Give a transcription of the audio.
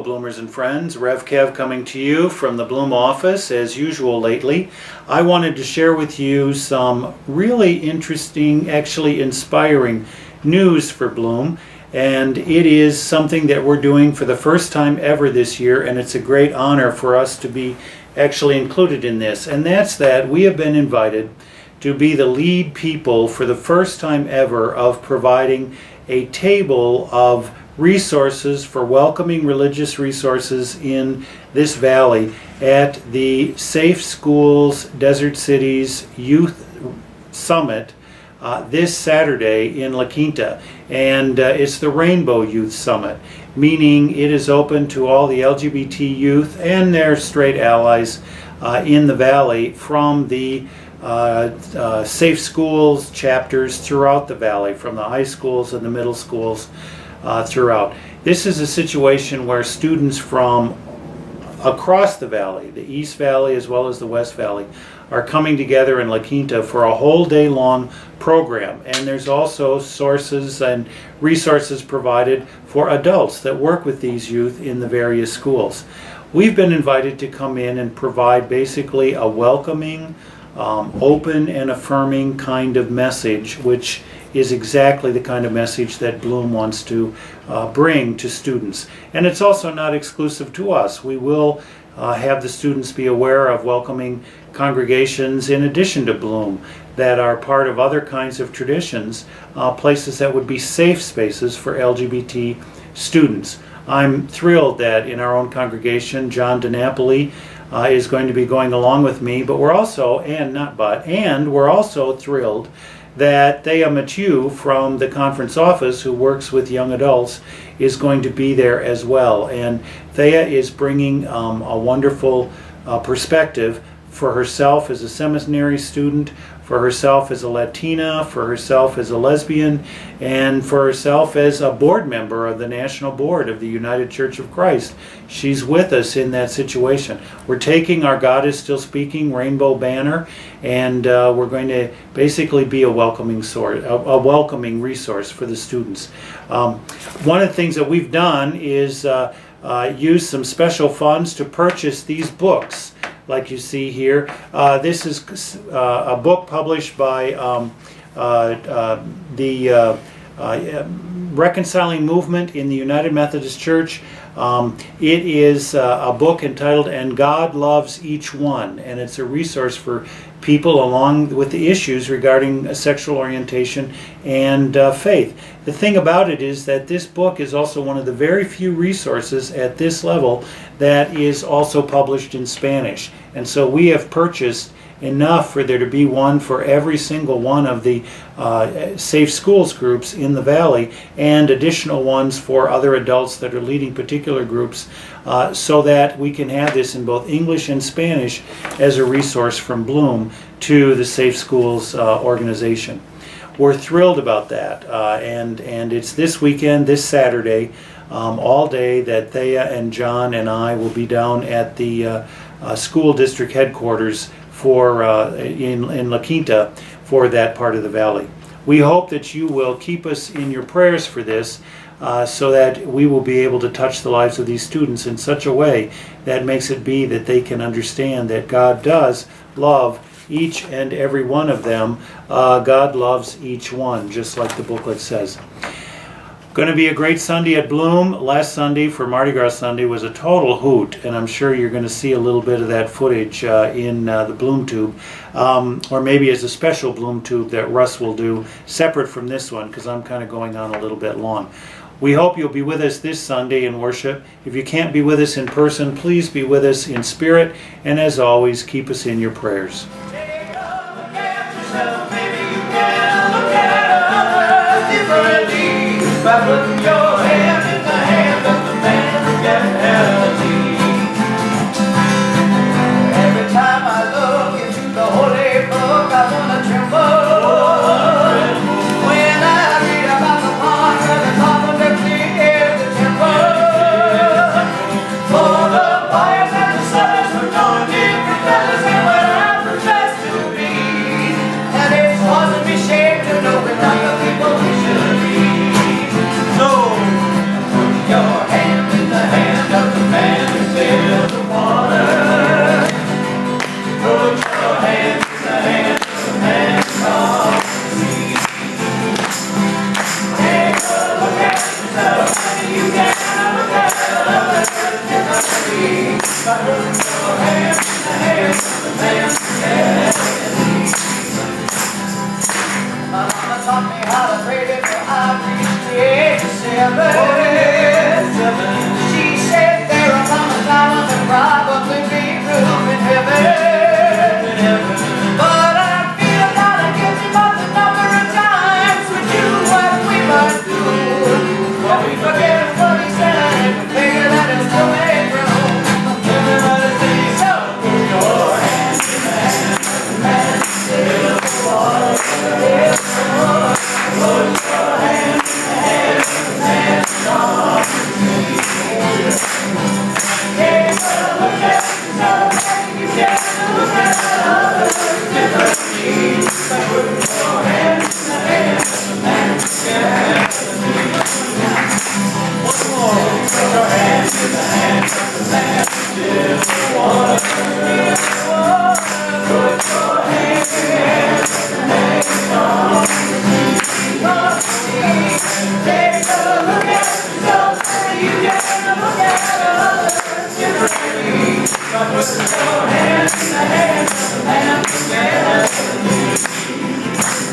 Bloomers and friends. Rev Kev coming to you from the Bloom office as usual lately. I wanted to share with you some really interesting, actually inspiring news for Bloom, and it is something that we're doing for the first time ever this year, and it's a great honor for us to be actually included in this, and that's that we have been invited to be the lead people for the first time ever of providing a table of resources for welcoming religious resources in this valley at the Safe Schools Desert Cities Youth Summit this Saturday in La Quinta. And it's the Rainbow Youth Summit, meaning it is open to all the LGBT youth and their straight allies in the valley from the Safe Schools chapters throughout the valley, from the high schools and the middle schools throughout. This is a situation where students from across the valley, the East Valley as well as the West Valley, are coming together in La Quinta for a whole day long program. And there's also sources and resources provided for adults that work with these youth in the various schools. We've been invited to come in and provide basically a welcoming, open and affirming kind of message, which is exactly the kind of message that Bloom wants to bring to students. And it's also not exclusive to us. We will have the students be aware of welcoming congregations in addition to Bloom that are part of other kinds of traditions, places that would be safe spaces for LGBT students. I'm thrilled that in our own congregation, John DiNapoli is going to be going along with me, but we're also, we're also thrilled that Thea Mathieu from the conference office, who works with young adults, is going to be there as well. And Thea is bringing a wonderful perspective for herself as a seminary student, for herself as a Latina, for herself as a lesbian, and for herself as a board member of the National Board of the United Church of Christ. She's with us in that situation. We're taking our God is Still Speaking rainbow banner, and we're going to basically be a welcoming resource for the students. One of the things that we've done is use some special funds to purchase these books. Like you see here, this is a book published by the Reconciling Movement in the United Methodist Church. It is a book entitled "And God Loves Each One," and it's a resource for people along with the issues regarding sexual orientation and faith. The thing about it is that this book is also one of the very few resources at this level that is also published in Spanish. And so we have purchased enough for there to be one for every single one of the Safe Schools groups in the Valley, and additional ones for other adults that are leading particular groups, so that we can have this in both English and Spanish as a resource from Bloom to the Safe Schools organization. We're thrilled about that, and it's this weekend, this Saturday, all day, that Thea and John and I will be down at the school district headquarters for in La Quinta for that part of the valley. We hope that you will keep us in your prayers for this, so that we will be able to touch the lives of these students in such a way that makes it be that they can understand that God does love each and every one of them. God loves each one, just like the booklet says. Going to be a great Sunday at Bloom. Last Sunday, for Mardi Gras Sunday, was a total hoot, and I'm sure you're going to see a little bit of that footage in the Bloom Tube, or maybe as a special Bloom Tube that Russ will do separate from this one, because I'm kind of going on a little bit long. We hope you'll be with us this Sunday in worship. If you can't be with us in person, please be with us in spirit, and as always, keep us in your prayers. By putting your hand in the hand of the man who can help me. Every time I look into the holy book, I want to tremble. When I read about the pond where the top of the clear the temple. For the fires and the suns were going different colors than what I profess to be. And it's causing me shame to know we're not the people we should be. So, put your hand in the hand of the your hands in the hands of the Lamb who never leaves.